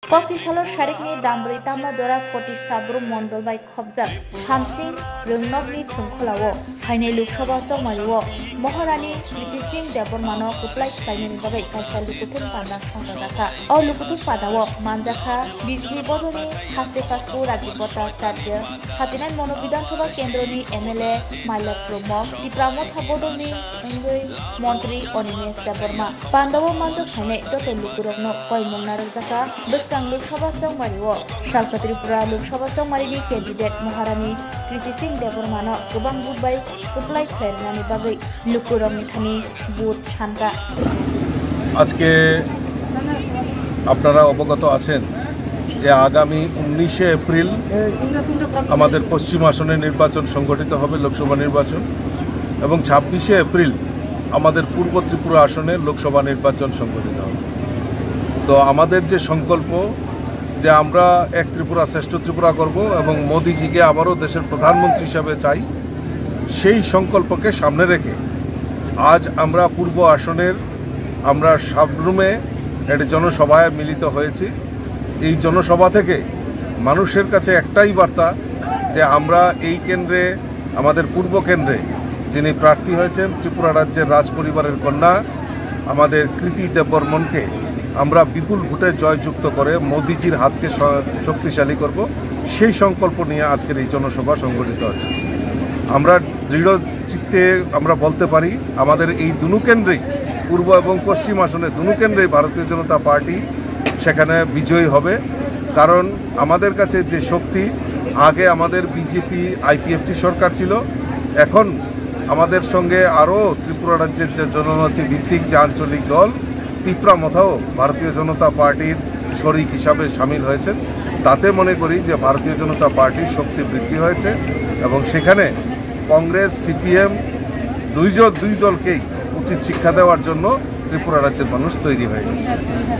Koktisalor Sharikni Dambri Tamba Jora Foti Sabru Mondol by Khobjak Shamsing Rungnokni Thungkholawo Haine Loksabha Chongmariwo Maharani Kriti Singh Debormano Kuplai Khaini Bagai Kaisa Lukuthum Panda Songjaka O Lukuthum Padawo Manjaka BJP Bodoni Haste Kaspu Rajibota Charge Hatinai Mono Bidhan Sabha Kendroni MLA Mailak Rumok Tipramot Habodoni Engoi Montri Onimes Deborma Pandawo Manjak Haine Joto Lukurogno Koimung Narajaka Beskang Lok Sabha Chongmariwo Sharka Tripura Lok Sabha Chongmarini candidate Maharani Kriti Singh Debormano Gobang Budbai Kuplai Khairnani Bagai Lukurogni Thani Bud Shanka আজকে আপনারা অবগত আছেন যে আগামী 19 April আমাদের পশ্চিম আসনে নির্বাচন সংগঠিত হবে লোকসভা নির্বাচন এবং 26 এপ্রিল আমাদের পূর্ব ত্রিপুরা আসনে লোকসভা নির্বাচন সংগঠিত হবে। তো আমাদের যে সংকল্প যে আমরা এক ত্রিপুরা শ্রেষ্ঠ ত্রিপুরা করব এবং মোদিজিকে আবারও দেশের প্রধানমন্ত্রী হিসাবে চাই, সেই সংকল্পকে সামনে রেখে আজ আমরা পূর্ব আসনের আমরা সাবরুমে একটি জনসভায় মিলিত হয়েছি। এই জনসভা থেকে মানুষের কাছে একটাই বার্তা যে আমরা এই কেন্দ্রে আমাদের পূর্ব কেন্দ্রে যিনি প্রার্থী হয়েছেন ত্রিপুরা রাজ্যের রাজ পরিবারের কন্যা আমাদের কৃতি দেববর্মনকে আমরা বিপুল ভোটে জয়যুক্ত করে মোদিজির হাতকে শক্তিশালী করব, সেই সংকল্প নিয়ে আজকের এই জনসভা সংগঠিত হচ্ছে। আমরা দৃঢ় চিত্তে আমরা বলতে পারি আমাদের এই দুনো কেন্দ্রেই পূর্ব এবং পশ্চিম আসনে দুনো কেন্দ্রেই ভারতীয় জনতা পার্টি সেখানে বিজয়ী হবে। কারণ আমাদের কাছে যে শক্তি, আগে আমাদের বিজেপি আইপিএফটি সরকার ছিল, এখন আমাদের সঙ্গে আরও ত্রিপুরা রাজ্যের যে জনগণতি ভিত্তিক যে আঞ্চলিক দল তিপ্রামথাও ভারতীয় জনতা পার্টির শরিক হিসাবে সামিল হয়েছেন। তাতে মনে করি যে ভারতীয় জনতা পার্টির শক্তি বৃদ্ধি হয়েছে এবং সেখানে কংগ্রেস সিপিএম দুই দলকেই উচিত শিক্ষা দেওয়ার জন্য ত্রিপুরা রাজ্যের মানুষ তৈরি হয়ে গেছে।